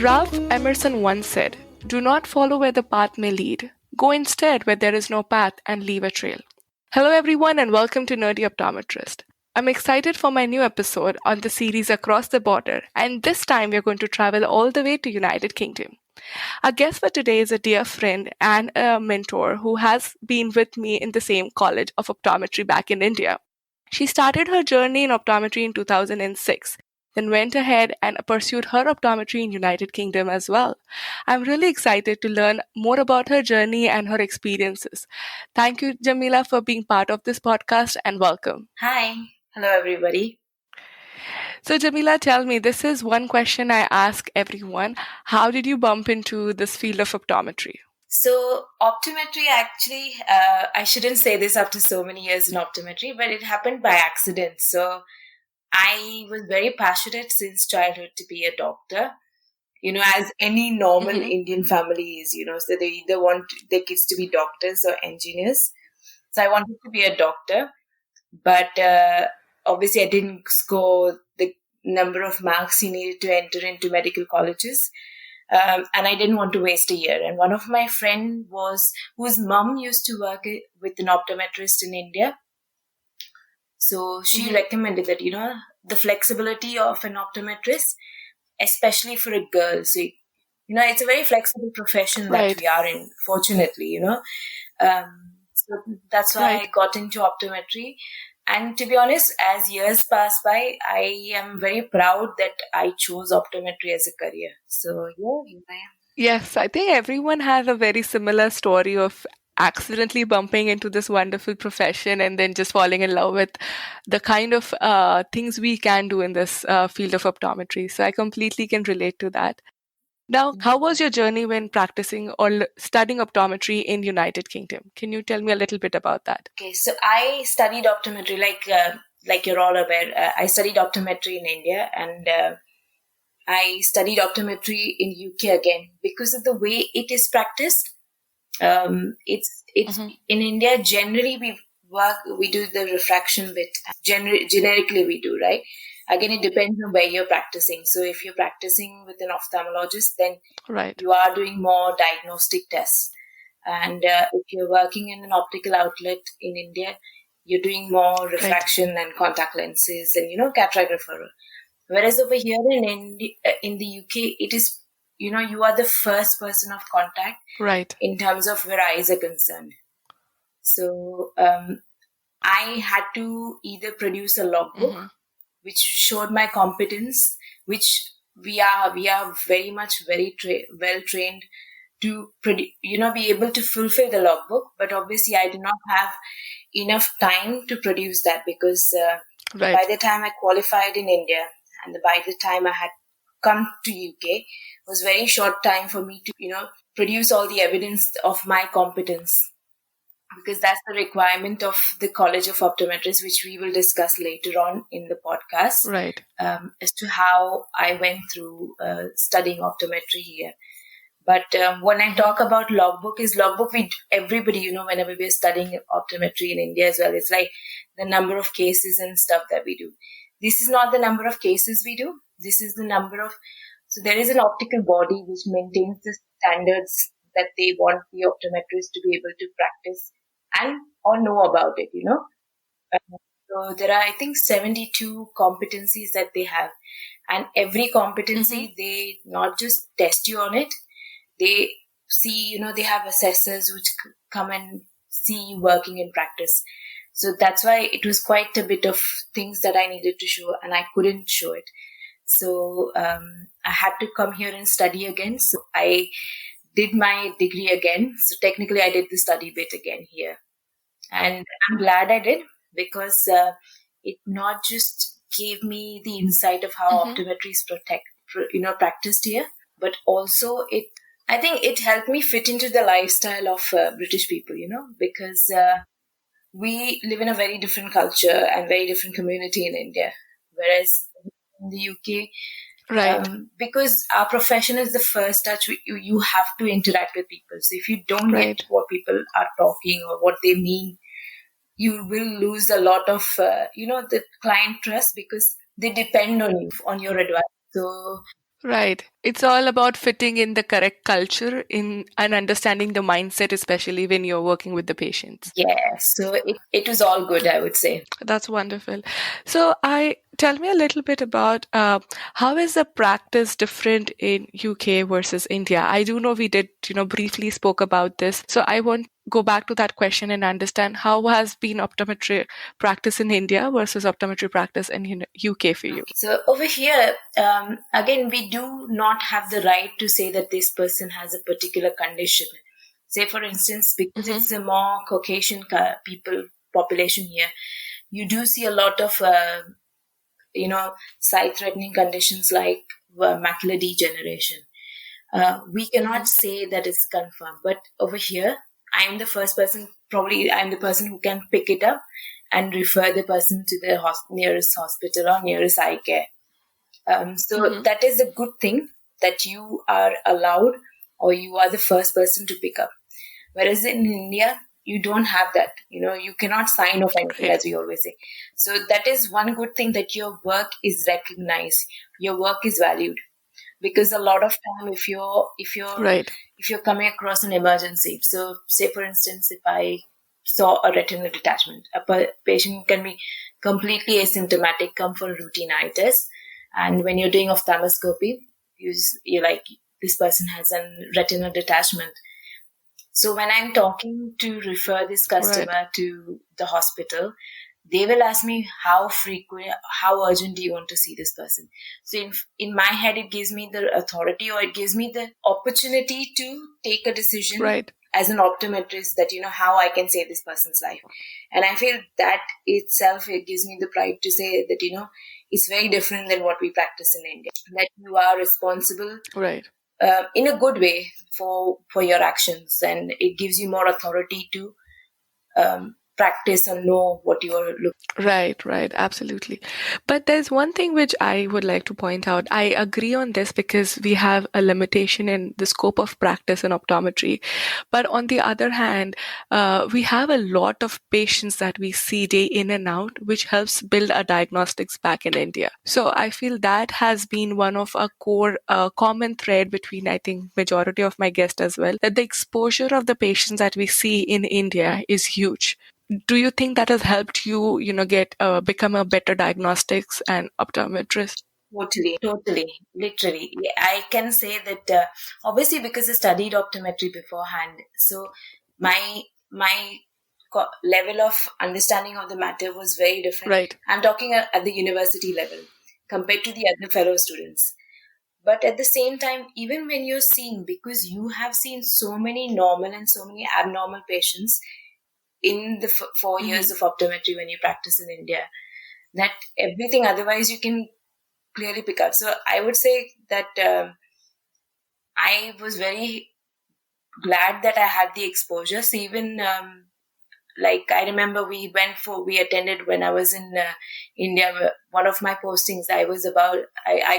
Ralph Emerson once said, "Do not follow where the path may lead. Go instead where there is no path and leave a trail." Hello, everyone, and welcome to Nerdy Optometrist. I'm excited for my new episode on the series Across the Border, and this time we're going to travel all the way to United Kingdom. Our guest for today is a dear friend and a mentor who has been with me in the same college of optometry back in India. She started her journey in optometry in 2006, then went ahead and pursued her optometry in United Kingdom as well. I'm really excited to learn more about her journey and her experiences. Thank you, Jamila, for being part of this podcast, and welcome. Hi. Hello, everybody. So, Jamila, tell me, this is one question I ask everyone. How did you bump into this field of optometry? So, optometry actually, I shouldn't say this after so many years in optometry, but it happened by accident. So, I was very passionate since childhood to be a doctor, as any normal Indian family is, so they either want their kids to be doctors or engineers. So, I wanted to be a doctor, but obviously I didn't score the number of marks you needed to enter into medical colleges. And I didn't want to waste a year. And one of my friend whose mom used to work with an optometrist in India. So she recommended that, the flexibility of an optometrist, especially for a girl. So, it's a very flexible profession that we are in, fortunately, so that's why I got into optometry. And to be honest, as years pass by, I am very proud that I chose optometry as a career. So, here I am. Yes, I think everyone has a very similar story of accidentally bumping into this wonderful profession and then just falling in love with the kind of things we can do in this field of optometry. So I completely can relate to that. Now, how was your journey when practicing or studying optometry in United Kingdom? Can you tell me a little bit about that? Okay, so I studied optometry, like you're all aware. I studied optometry in India, and I studied optometry in UK again because of the way it is practiced. It's in India. Generally, we do the refraction bit. Generically, we do, right? Again, it depends on where you're practicing. So if you're practicing with an ophthalmologist, then you are doing more diagnostic tests. And if you're working in an optical outlet in India, you're doing more refraction and contact lenses and, cataract referral. Whereas over here in the UK, it is, you are the first person of contact in terms of where eyes are concerned. So I had to either produce a logbook, which showed my competence, which we are very much well trained to be able to fulfill the logbook. But obviously, I did not have enough time to produce that because by the time I qualified in India and by the time I had come to UK, was very short time for me to produce all the evidence of my competence. Because that's the requirement of the College of Optometrists, which we will discuss later on in the podcast, as to how I went through studying optometry here. But when I talk about logbook, everybody, whenever we're studying optometry in India as well, it's like the number of cases and stuff that we do. This is not the number of cases we do. This is the number of, so there is an optical body which maintains the standards that they want the optometrist to be able to practice and or know about it, So there are, I think, 72 competencies that they have. And every competency, they not just test you on it, they see, they have assessors which come and see you working in practice. So that's why it was quite a bit of things that I needed to show and I couldn't show it. So I had to come here and study again. So I did my degree again. So technically I did the study bit again here. And I'm glad I did because it not just gave me the insight of how optometry is practiced here, but also I think it helped me fit into the lifestyle of British people, because we live in a very different culture and very different community in India. Whereas in the UK, because our profession is the first touch, you have to interact with people. So if you don't get what people are talking or what they mean, you will lose a lot of, the client trust because they depend on you, on your advice. So, It's all about fitting in the correct culture in and understanding the mindset, especially when you're working with the patients. Yeah, so it was all good, I would say. That's wonderful. So, I tell me a little bit about how is the practice different in UK versus India? I do know we did, briefly spoke about this. So, I want to go back to that question and understand how has been optometry practice in India versus optometry practice in UK for you. So over here, again, we do not have the right to say that this person has a particular condition. Say, for instance, because it's a more Caucasian people population here, you do see a lot of, sight-threatening conditions like macular degeneration. We cannot say that it's confirmed, but over here, I'm the first person, probably I'm the person who can pick it up and refer the person to the nearest hospital or nearest eye care. So that is a good thing that you are allowed or you are the first person to pick up. Whereas in India, you don't have that. You cannot sign off anything, as we always say. So that is one good thing, that your work is recognized, your work is valued. Because a lot of time, if you're coming across an emergency, so say for instance, if I saw a retinal detachment, a patient can be completely asymptomatic, come for a routine eye test, and when you're doing ophthalmoscopy, you're like, this person has a retinal detachment. So when I'm talking to refer this customer to the hospital, they will ask me how frequent, how urgent do you want to see this person. So in my head, it gives me the authority, or it gives me the opportunity to take a decision as an optometrist, that how I can save this person's life. And I feel that itself, it gives me the pride to say that it's very different than what we practice in India, that you are responsible in a good way for your actions, and it gives you more authority to practice and know what you are looking. Right, absolutely. But there's one thing which I would like to point out. I agree on this because we have a limitation in the scope of practice in optometry. But on the other hand, we have a lot of patients that we see day in and out, which helps build our diagnostics back in India. So I feel that has been one of our core common thread between, I think, majority of my guests as well, that the exposure of the patients that we see in India is huge. Do you think that has helped you, get become a better diagnostics and optometrist? Totally, literally. I can say that obviously, because I studied optometry beforehand, so my level of understanding of the matter was very different. Right. I'm talking at the university level compared to the other fellow students. But at the same time, even when you're seeing, because you have seen so many normal and so many abnormal patients in the 4 years of optometry when you practice in India, that everything otherwise you can clearly pick out. So I would say that I was very glad that I had the exposure. So even like I remember we attended when I was in India, one of my postings, I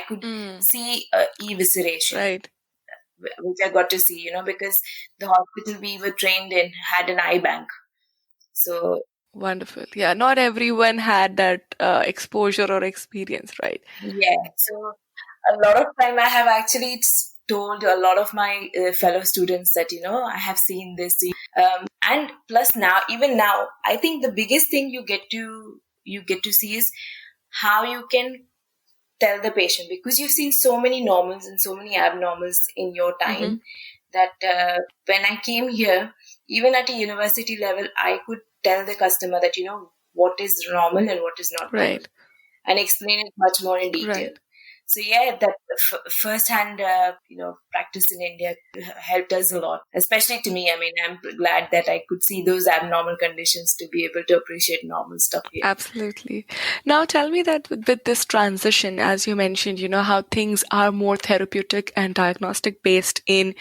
could see evisceration, which I got to see, because the hospital we were trained in had an eye bank. So wonderful. Yeah, not everyone had that exposure or experience, right? yeah. So a lot of time I have actually told a lot of my fellow students that I have seen this, and plus even now, I think the biggest thing you get to see is how you can tell the patient, because you've seen so many normals and so many abnormals in your time, that when I came here, even at a university level, I could tell the customer that what is normal and what is not normal, and explain it much more in detail. So yeah, that first-hand, practice in India helped us a lot, especially to me. I mean, I'm glad that I could see those abnormal conditions to be able to appreciate normal stuff here. Absolutely. Now tell me that with this transition, as you mentioned, how things are more therapeutic and diagnostic based in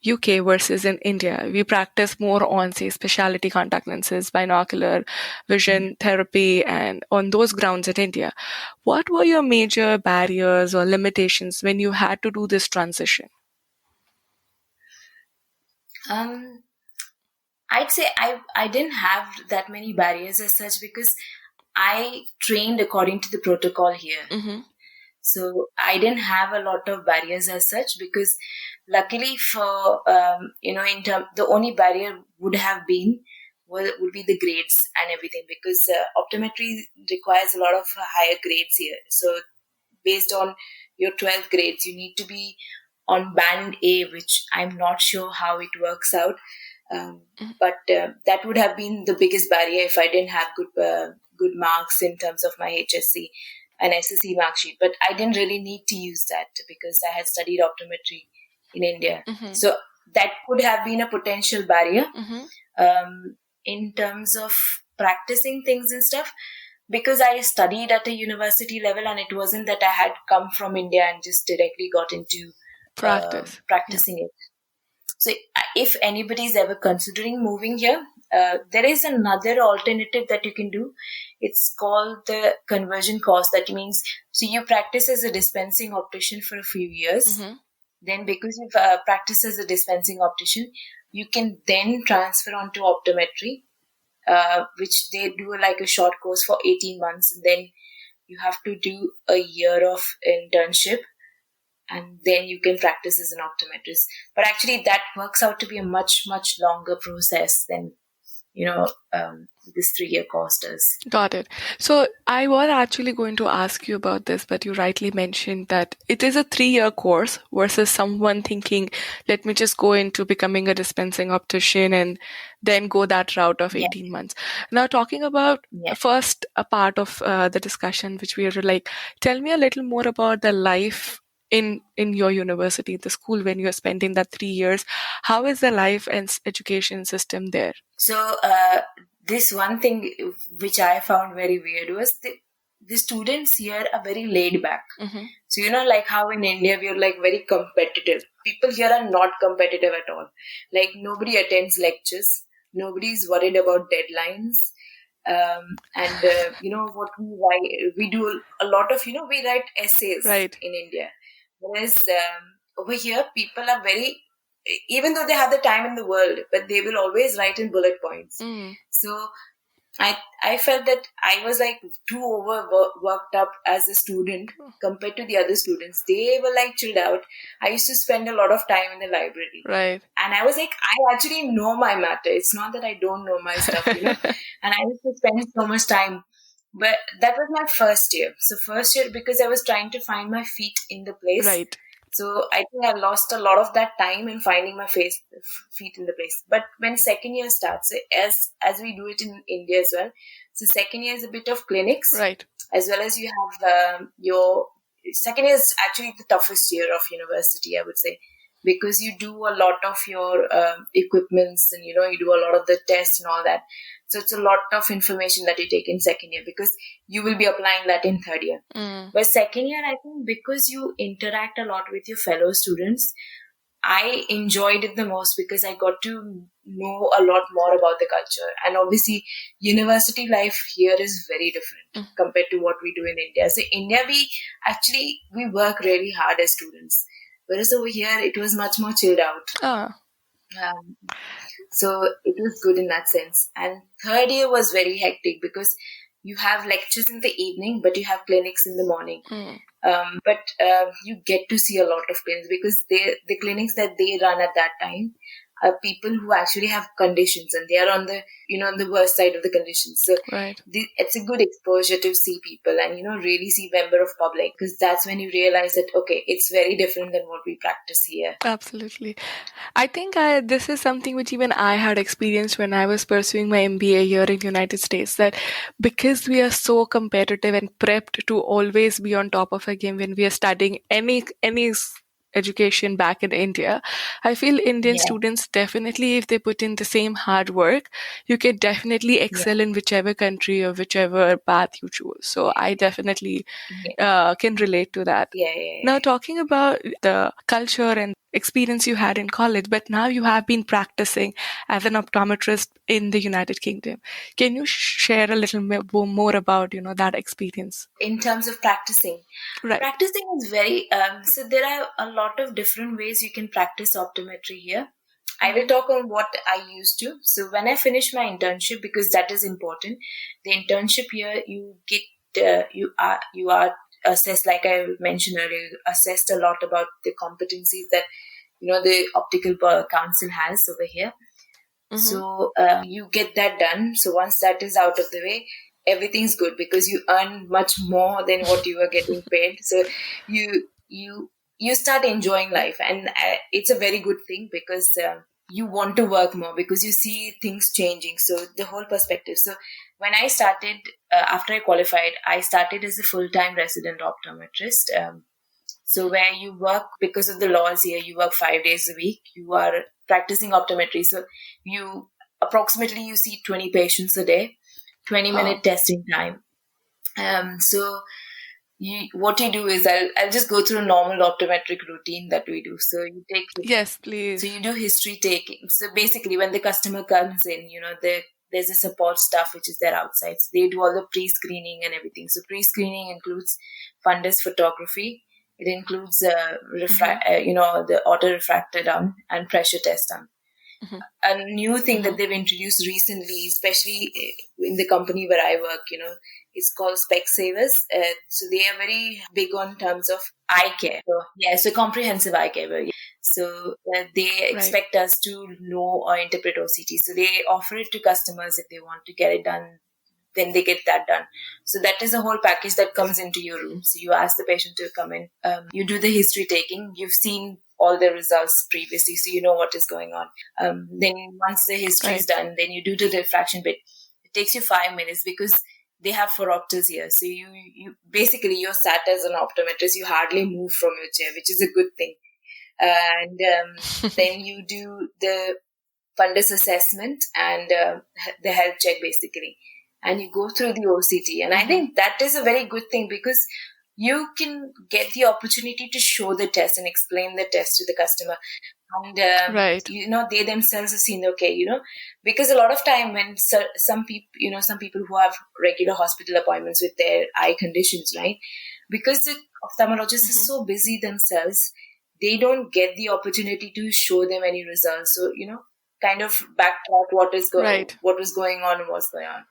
UK versus in India. We practice more on, say, specialty contact lenses, binocular vision therapy, and on those grounds in India. What were your major barriers or limitations when you had to do this transition? I'd say I didn't have that many barriers as such, because I trained according to the protocol here. So I didn't have a lot of barriers as such, because luckily for, the only barrier would be the grades and everything, because optometry requires a lot of higher grades here. So based on your 12th grades, you need to be on band A, which I'm not sure how it works out. But that would have been the biggest barrier if I didn't have good marks in terms of my HSC and SSC mark sheet. But I didn't really need to use that because I had studied optometry in India. So that could have been a potential barrier. In terms of practicing things and stuff, because I studied at a university level, and it wasn't that I had come from India and just directly got into practicing it. So if anybody's ever considering moving here, there is another alternative that you can do. It's called the conversion course. That means, so you practice as a dispensing optician for a few years. Then because you've practiced as a dispensing optician, you can then transfer onto optometry, which they do like a short course for 18 months. And then you have to do a year of internship, and then you can practice as an optometrist. But actually that works out to be a much, much longer process than, this 3-year course does. Got it. So I was actually going to ask you about this, but you rightly mentioned that it is a 3-year course versus someone thinking, let me just go into becoming a dispensing optician and then go that route of 18 months. Now, talking about first a part of the discussion, which we are like, tell me a little more about the life in your university, the school, when you're spending that 3 years. How is the life and education system there? So this one thing which I found very weird was the students here are very laid back. So like how in India we are like very competitive. People here are not competitive at all. Like nobody attends lectures. Nobody's worried about deadlines. What we do a lot of, we write essays in India. Whereas over here, people are very, even though they have the time in the world, but they will always write in bullet points. So I felt that I was like too worked up as a student compared to the other students. They were like chilled out. I used to spend a lot of time in the library. Right. And I was like, I actually know my matter. It's not that I don't know my stuff, And I used to spend so much time. But that was my first year. So first year, because I was trying to find my feet in the place. Right. So I think I lost a lot of that time in finding my feet in the place. But when second year starts, as we do it in India as well, so second year is a bit of clinics. Right. As well as you have your second year is actually the toughest year of university, I would say, because you do a lot of your equipments, and you do a lot of the tests and all that. So it's a lot of information that you take in second year, because you will be applying that in third year. But second year, I think because you interact a lot with your fellow students, I enjoyed it the most because I got to know a lot more about the culture. And obviously, university life here is very different compared to what we do in India. So India, we work really hard as students. Whereas over here, it was much more chilled out. So it was good in that sense. And third year was very hectic because you have lectures in the evening, but you have clinics in the morning. But you get to see a lot of clinics, because the clinics that they run at that time are people who actually have conditions, and they are on the on the worst side of the conditions. So it's a good exposure to see people and really see member of public, because that's when you realize that okay, it's very different than what we practice here. Absolutely. I think this is something which even I had experienced when I was pursuing my MBA here in United States, that because we are so competitive and prepped to always be on top of a game when we are studying any education back in India, I feel Indian students definitely, if they put in the same hard work, you can definitely excel in whichever country or whichever path you choose. So I definitely can relate to that. Now, talking about the culture and experience you had in college, but now you have been practicing as an optometrist in the United Kingdom. Can you share a little more about that experience? In terms of practicing, practicing is very so there are a lot of different ways you can practice optometry here. I will talk on what I used to. So when I finished my internship, because that is important, the internship here you get you are assessed, like I mentioned earlier, assessed a lot about the competencies that the optical council has over here. So you get that done. So once that is out of the way, everything's good because you earn much more than what you are getting paid. So you start enjoying life, and it's a very good thing because you want to work more because you see things changing. So the whole perspective. So when I started, after I qualified, I started as a full-time resident optometrist. So where you work, because of the laws here, you work 5 days a week. You are practicing optometry. So you see 20 patients a day, 20-minute testing time. So what you do is I'll just go through a normal optometric routine that we do. So you take... Yes, please. So you do history taking. So basically when the customer comes in, there's a support staff which is there outside. So they do all the pre-screening and everything. So pre-screening includes fundus photography. It includes the auto refractor done and pressure test done. A new thing that they've introduced recently, especially in the company where I work, it's called Specsavers. So they are very big on terms of eye care. So comprehensive eye care. So they expect us to know or interpret OCT. So they offer it to customers if they want to get it done. Then they get that done. So that is a whole package that comes into your room. So you ask the patient to come in. You do the history taking. You've seen all the results previously, so you know what is going on. Then once the history is done, then you do the diffraction bit. It takes you 5 minutes because they have phoropters here. So you basically, you're sat as an optometrist. You hardly move from your chair, which is a good thing. And then you do the fundus assessment and the health check, basically. And you go through the OCT. And I think that is a very good thing because you can get the opportunity to show the test and explain the test to the customer. And, they themselves have seen, because a lot of time when some people who have regular hospital appointments with their eye conditions, right? Because the ophthalmologist is so busy themselves, they don't get the opportunity to show them any results. So, kind of backtrack what was going on and what's going on.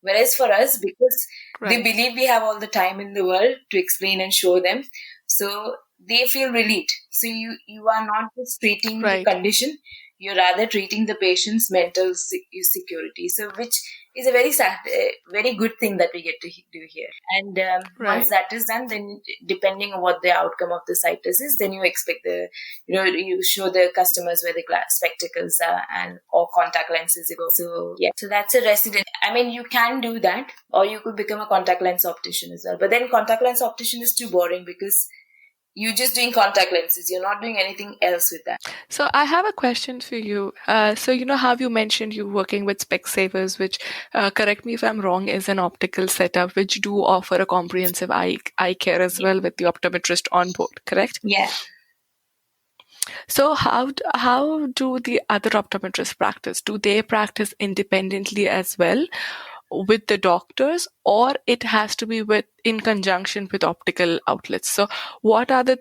Whereas for us, because they believe we have all the time in the world to explain and show them, so they feel relieved. So you are not just treating the condition, you're rather treating the patient's mental security. So which is a very good thing that we get to do here. And once that is done, then depending on what the outcome of the site test is, then you expect you show the customers where the spectacles are or contact lenses go. So so that's a resident. I mean, you can do that, or you could become a contact lens optician as well. But then contact lens optician is too boring because you're just doing contact lenses. You're not doing anything else with that. So I have a question for you. So how you mentioned you working with Specsavers, which, correct me if I'm wrong, is an optical setup which do offer a comprehensive eye care as well with the optometrist on board, correct? Yeah. So how do the other optometrists practice? Do they practice independently as well with the doctors, or it has to be in conjunction with optical outlets? So what are the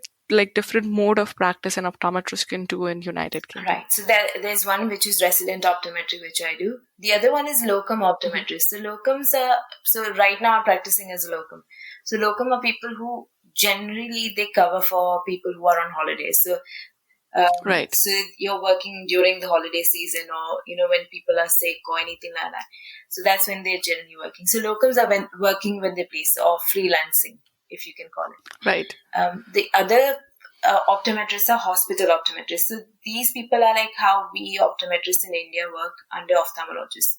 different mode of practice an optometrist can do in United Kingdom? Right. So there's one which is resident optometry, which I do. The other one is locum optometrist. So locums are, so right now I'm practicing as a locum. So locum are people who generally they cover for people who are on holidays. So so you're working during the holiday season, or when people are sick or anything like that. So that's when they're generally working. So locums are working when they please, or freelancing, if you can call it. Right. The other optometrists are hospital optometrists. So these people are like how we optometrists in India work under ophthalmologists,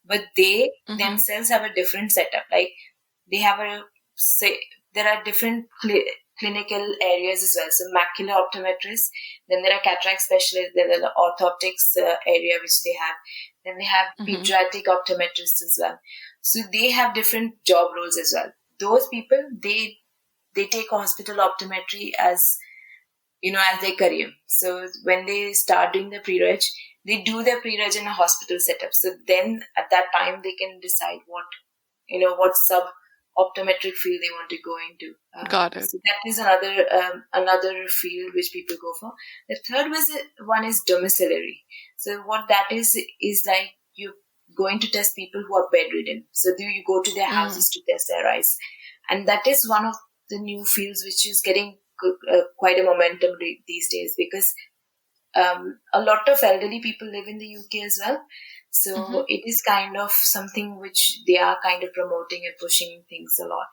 but they themselves have a different setup. Like they have there are different clinical areas as well. So macular optometrists, then there are cataract specialists, there are the orthoptics area which they have. Then they have pediatric optometrists as well. So they have different job roles as well. Those people, they take hospital optometry as as their career. So when they start doing the pre-reg, they do their pre-reg in a hospital setup. So then at that time they can decide what optometric field they want to go into. Got it. So that is another field which people go for. The third one is domiciliary. So what that is like you're going to test people who are bedridden. So you go to their houses to test their eyes. And that is one of the new fields which is getting quite a momentum these days, because a lot of elderly people live in the UK as well. So it is kind of something which they are kind of promoting and pushing things a lot.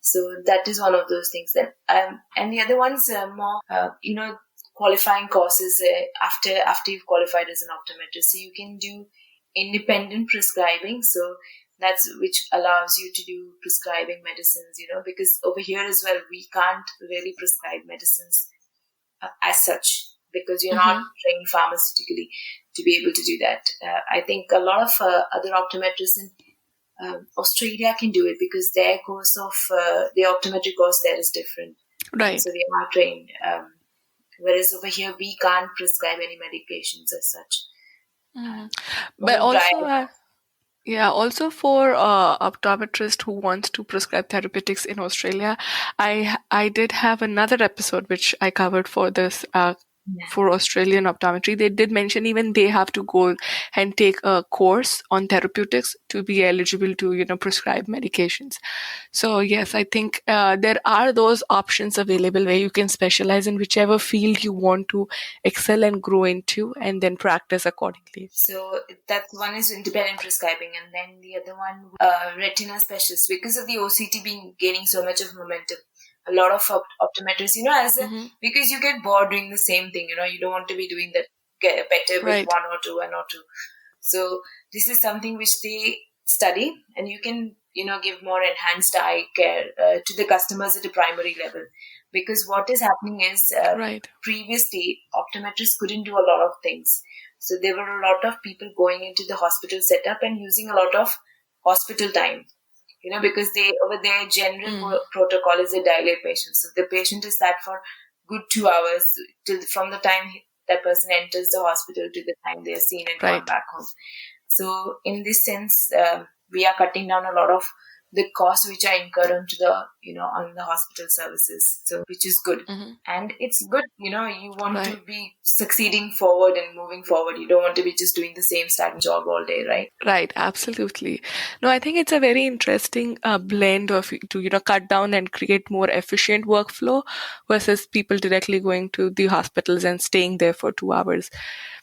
So that is one of those things. And the other ones are more, qualifying courses after you've qualified as an optometrist. So you can do independent prescribing. So that's which allows you to do prescribing medicines, because over here as well, we can't really prescribe medicines as such, because you're not trained pharmaceutically to be able to do that. I think a lot of other optometrists in Australia can do it, because their course of the optometry course there is different. Right. So they are trained. Whereas over here, we can't prescribe any medications as such. But also, also for optometrist who wants to prescribe therapeutics in Australia, I did have another episode which I covered for this for Australian optometry. They did mention even they have to go and take a course on therapeutics to be eligible to prescribe medications. So yes, I think there are those options available where you can specialize in whichever field you want to excel and grow into, and then practice accordingly. So that one is independent prescribing, and then the other one, retina specialist, because of the OCT being gaining so much of momentum. A lot of optometrists, because you get bored doing the same thing, you don't want to be doing that, get better with one or two. So this is something which they study, and you can, give more enhanced eye care to the customers at a primary level. Because what is happening is, previously, optometrists couldn't do a lot of things. So there were a lot of people going into the hospital setup and using a lot of hospital time. Because over their general protocol is a dilate patient. So the patient is sat for good 2 hours from the time that person enters the hospital to the time they're seen and gone back home. So in this sense, we are cutting down a lot of the costs which are incurred onto the, on the hospital services. So, which is good. And it's good, you want to be succeeding forward and moving forward. You don't want to be just doing the same stagnant job all day, right? Right, absolutely. No, I think it's a very interesting blend of to cut down and create more efficient workflow versus people directly going to the hospitals and staying there for 2 hours.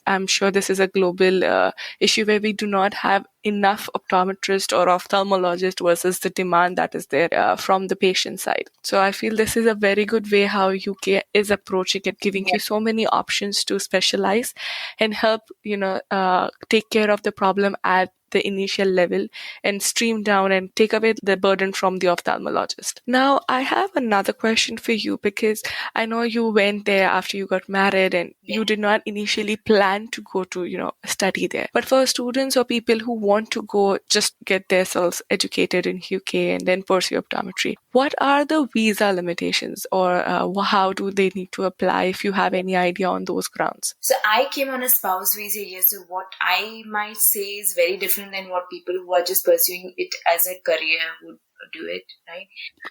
I'm sure this is a global issue where we do not have enough optometrists or ophthalmologists versus the demand that is there from the patient side. So I feel this is a very good way how UK is approaching it, giving you so many options to specialize and help, take care of the problem at the initial level and stream down and take away the burden from the ophthalmologist. Now, I have another question for you, because I know you went there after you got married and you did not initially plan to go to, study there. But for students or people who want to go just get themselves educated in UK and then pursue optometry, what are the visa limitations, or how do they need to apply, if you have any idea on those grounds? So I came on a spouse visa here. So what I might say is very different than what people who are just pursuing it as a career would do it, right?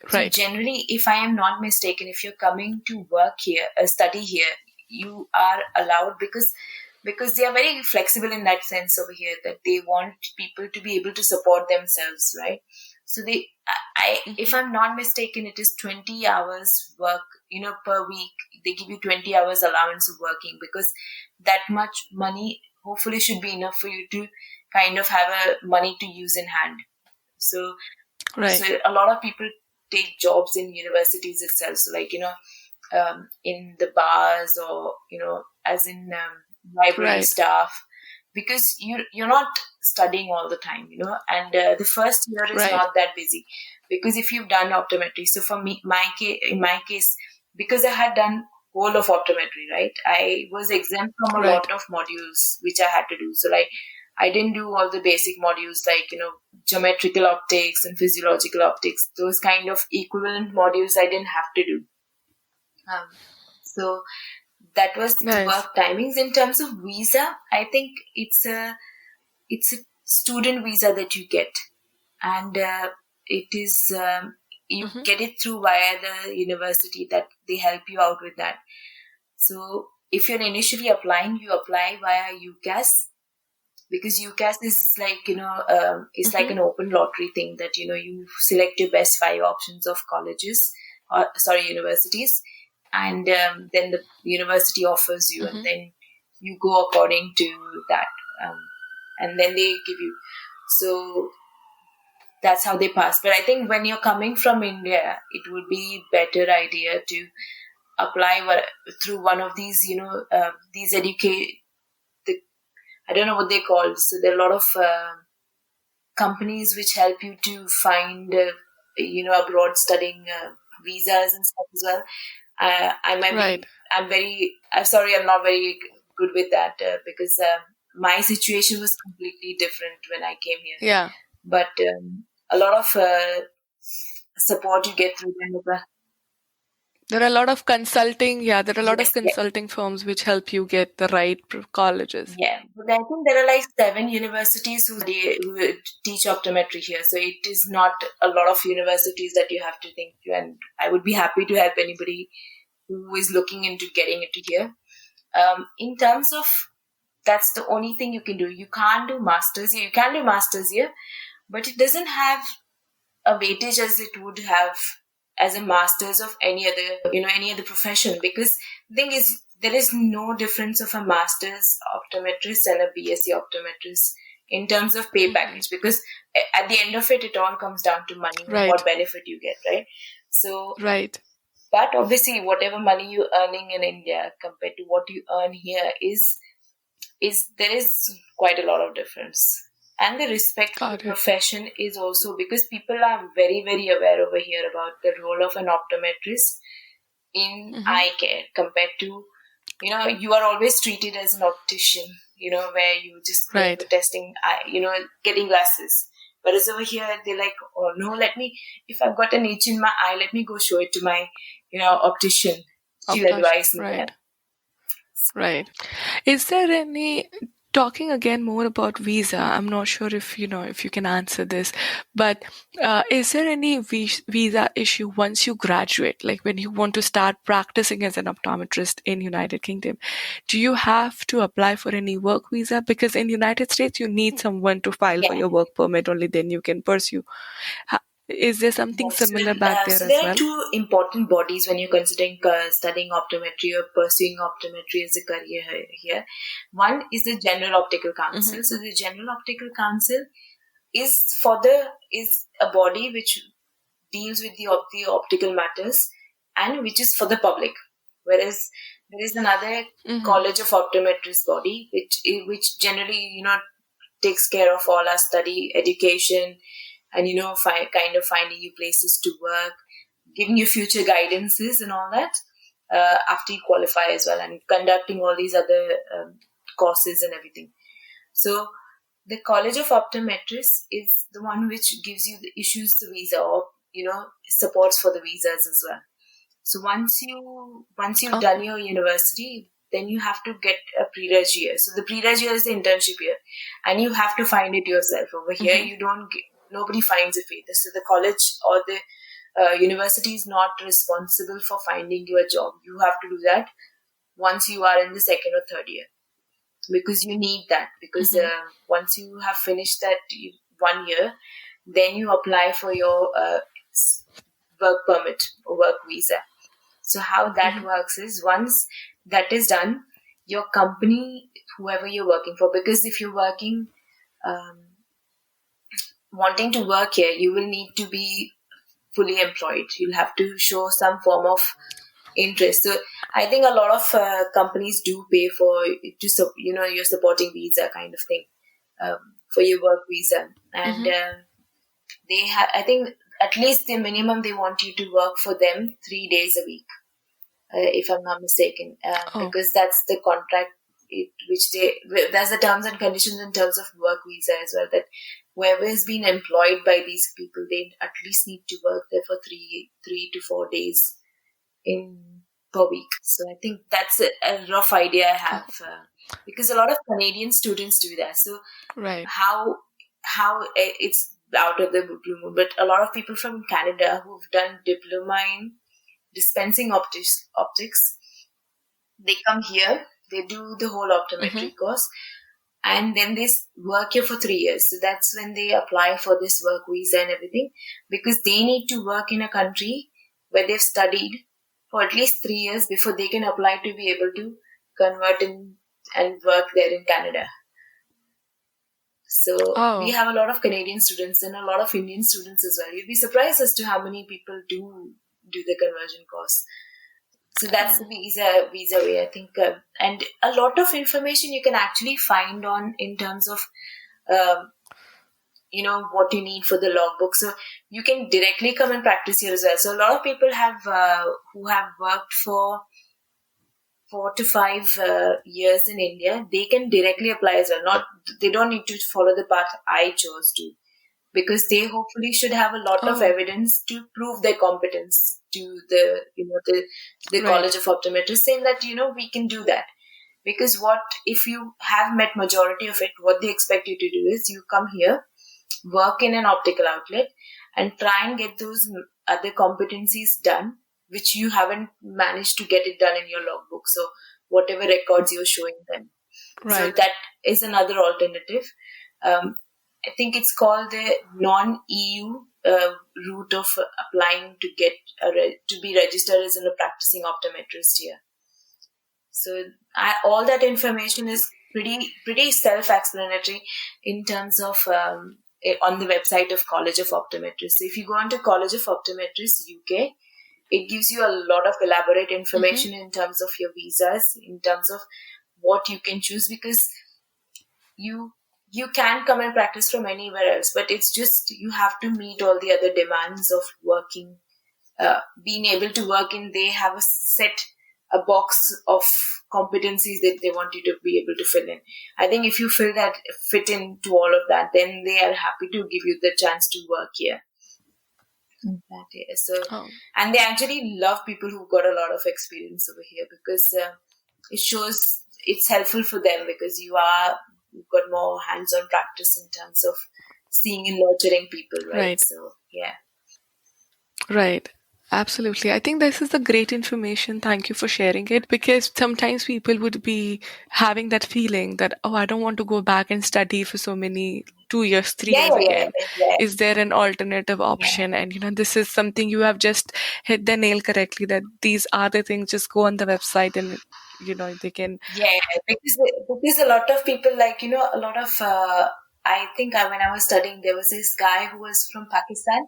So generally, if I am not mistaken, if you're coming to work here, study here, you are allowed, because they are very flexible in that sense over here, that they want people to be able to support themselves, right? So if I'm not mistaken, it is 20 hours work, per week. They give you 20 hours allowance of working, because that much money hopefully should be enough for you to kind of have a money to use in hand. So a lot of people take jobs in universities itself. So like, in the bars, or, as in library staff, because you're not studying all the time, and the first year is not that busy, because if you've done optometry. So for me, in my case, because I had done whole of optometry, right, I was exempt from a lot of modules which I had to do. So like, I didn't do all the basic modules like, geometrical optics and physiological optics. Those kind of equivalent modules I didn't have to do. So that was the work timings. In terms of visa, I think it's a student visa that you get, and it is you get it through via the university, that they help you out with that. So if you're initially applying, you apply via UCAS, because UCAS is like, it's like an open lottery thing, that, you select your best 5 options of colleges, universities, and then the university offers you, and then you go according to that, and then they give you. So that's how they pass. But I think when you're coming from India, it would be better idea to apply through one of these, these I don't know what they're called. So there are a lot of companies which help you to find, abroad studying visas and stuff as well. I'm sorry, I'm not very good with that because my situation was completely different when I came here. Yeah. But a lot of support you get through them. There are a lot of consulting, consulting firms which help you get the right colleges. Yeah, but I think there are like 7 universities who teach optometry here. So it is not a lot of universities that you have to think to. And I would be happy to help anybody who is looking into getting into here. In terms of, that's the only thing you can do. You can't do masters here. You can do masters here, but it doesn't have a weightage as it would have as a master's of any other profession, because the thing is, there is no difference of a master's optometrist and a BSc optometrist in terms of pay package, because at the end of it, it all comes down to money, what benefit you get, right? So, but obviously, whatever money you're earning in India compared to what you earn here is there is quite a lot of difference. And the respect for the profession is also because people are very, very aware over here about the role of an optometrist in eye care compared to, you are always treated as an optician, where you just go for testing, getting glasses. Whereas over here, they're like, oh no, if I've got an itch in my eye, let me go show it to my, optician. She'll advise me. Right. Right. Is there any... Talking again more about visa, I'm not sure if you can answer this, but is there any visa issue once you graduate, like when you want to start practicing as an optometrist in United Kingdom? Do you have to apply for any work visa? Because in United States, you need someone to file for your work permit, only then you can pursue. Is there something similar back there as well? So there are 2 important bodies when you're considering studying optometry or pursuing optometry as a career here. One is the General Optical Council. So the General Optical Council is a body which deals with the optical matters and which is for the public. Whereas there is another College of Optometrists body which generally takes care of all our study, education, and finding you places to work, giving you future guidances and all that after you qualify as well, and conducting all these other courses and everything. So the College of Optometrists is the one which issues the visa, or supports for the visas as well. So once you've done your university, then you have to get a pre-reg year. So the pre-reg year is the internship year, and you have to find it yourself. Over here, you don't nobody finds it for you. So the college or the university is not responsible for finding you a job. You have to do that once you are in the 2nd or 3rd year, because you need that. Because once you have finished that 1 year, then you apply for your work permit or work visa. So how that works is, once that is done, your company, whoever you're working for, because if you're working wanting to work here, you will need to be fully employed. You'll have to show some form of interest. So I think a lot of companies do pay for your supporting visa kind of thing for your work visa, and they have. I think at least the minimum they want you to work for them 3 days a week, if I'm not mistaken, because that's the contract. That's the terms and conditions in terms of work visa as well, that whoever has been employed by these people, they at least need to work there for 3 to 4 days per week. So I think that's a rough idea I have, because a lot of Canadian students do that. So how it's out of the blue, but a lot of people from Canada who've done diploma in dispensing optics, they come here. They do the whole optometry course, and then they work here for 3 years. So that's when they apply for this work visa and everything, because they need to work in a country where they've studied for at least 3 years before they can apply to be able to convert in and work there in Canada. So we have a lot of Canadian students and a lot of Indian students as well. You'd be surprised as to how many people do the conversion course. So that's the visa way, I think. And a lot of information you can actually find on in terms of, what you need for the logbook. So you can directly come and practice here as well. So a lot of people who have worked for 4 to 5 years in India, they can directly apply as well. They don't need to follow the path I chose to, because they hopefully should have a lot of evidence to prove their competence to the College of Optometry, saying that we can do that. Because what if you have met majority of it, what they expect you to do is you come here, work in an optical outlet, and try and get those other competencies done, which you haven't managed to get it done in your logbook. So whatever records you're showing them. Right. So that is another alternative. I think it's called the non-EU route of applying to get to be registered as a practicing optometrist here. So all that information is pretty self-explanatory in terms of on the website of College of Optometrists. So if you go on to College of Optometrists UK, it gives you a lot of elaborate information in terms of your visas, in terms of what you can choose, because you can come and practice from anywhere else, but it's just you have to meet all the other demands of working, being able to work in. They have a box of competencies that they want you to be able to fill in. I think if you fit into all of that, then they are happy to give you the chance to work here. And they actually love people who've got a lot of experience over here, because it shows it's helpful for them, because you've got more hands-on practice in terms of seeing and nurturing people, right? So, yeah. Right. Absolutely. I think this is a great information. Thank you for sharing it, because sometimes people would be having that feeling that, I don't want to go back and study for 2 years, 3 years again. Yeah. Is there an alternative option? And, this is something you have just hit the nail correctly, that these are the things. Just go on the website and, they can. Yeah, because a lot of people, a lot of, I think when I was studying, there was this guy who was from Pakistan.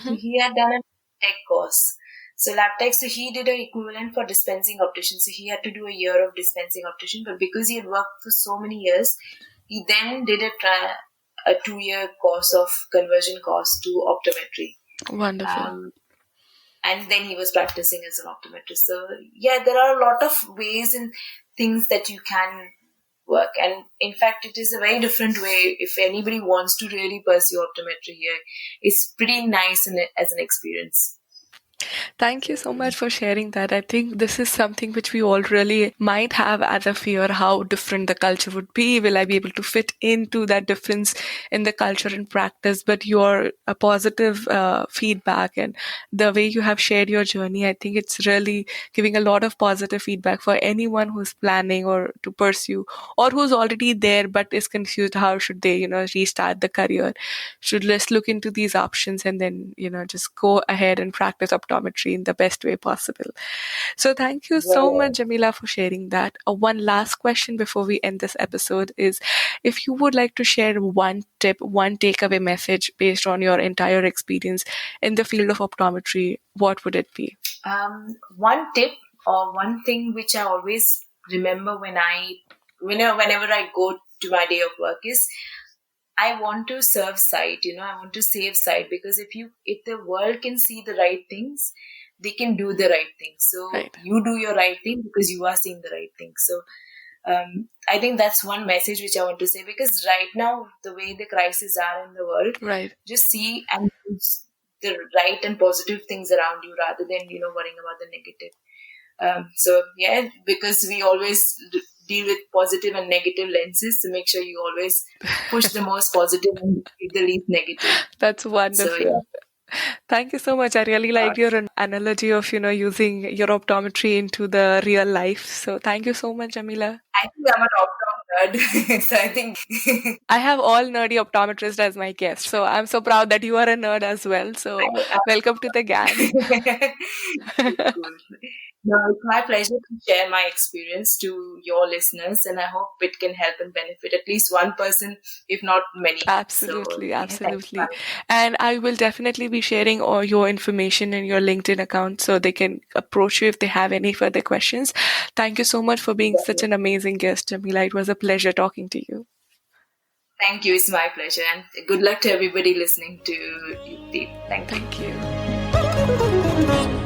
So he had done a tech course. So lab tech, so he did an equivalent for dispensing optician. So he had to do a year of dispensing optician, but because he had worked for so many years, he then did a 2-year course of conversion course to optometry. Wonderful. And then he was practicing as an optometrist. So yeah, there are a lot of ways and things that you can work. And in fact, it is a very different way. If anybody wants to really pursue optometry here, it's pretty nice as an experience. Thank you so much for sharing that. I think this is something which we all really might have as a fear, how different the culture would be. Will I be able to fit into that difference in the culture and practice? But your positive feedback and the way you have shared your journey, I think it's really giving a lot of positive feedback for anyone who's planning or to pursue, or who's already there but is confused. How should they, restart the career? Should let's look into these options and then, just go ahead and practice optometry in the best way possible. So thank you so much, Jamila, for sharing that. One last question before we end this episode is, if you would like to share one tip, one takeaway message based on your entire experience in the field of optometry, what would it be? One tip or one thing which I always remember whenever I go to my day of work is, I want to serve sight, I want to save sight, because if the world can see the right things, they can do the right thing. So you do your right thing because you are seeing the right thing. So I think that's one message which I want to say, because right now, the way the crises are in the world, just see and use the right and positive things around you rather than, worrying about the negative. So yeah, because we always deal with positive and negative lenses, to make sure you always push the most positive and the least negative. That's wonderful. So, yeah. Thank you so much. I really liked your analogy of, using your optometry into the real life. So thank you so much, Jamila. I think I'm an optom nerd. So I think I have all nerdy optometrists as my guests, so I'm so proud that you are a nerd as well. So welcome to the gang. cool. No, it's my pleasure to share my experience to your listeners, and I hope it can help and benefit at least one person, if not many. So, Absolutely, yeah, thanks. absolutely. And I will definitely be sharing all your information in your LinkedIn account so they can approach you if they have any further questions. Thank you so much for being such an amazing guest, Jamila. It was a pleasure talking to you. Thank you. It's my pleasure. And good luck to everybody listening to you. Thank you. Thank you.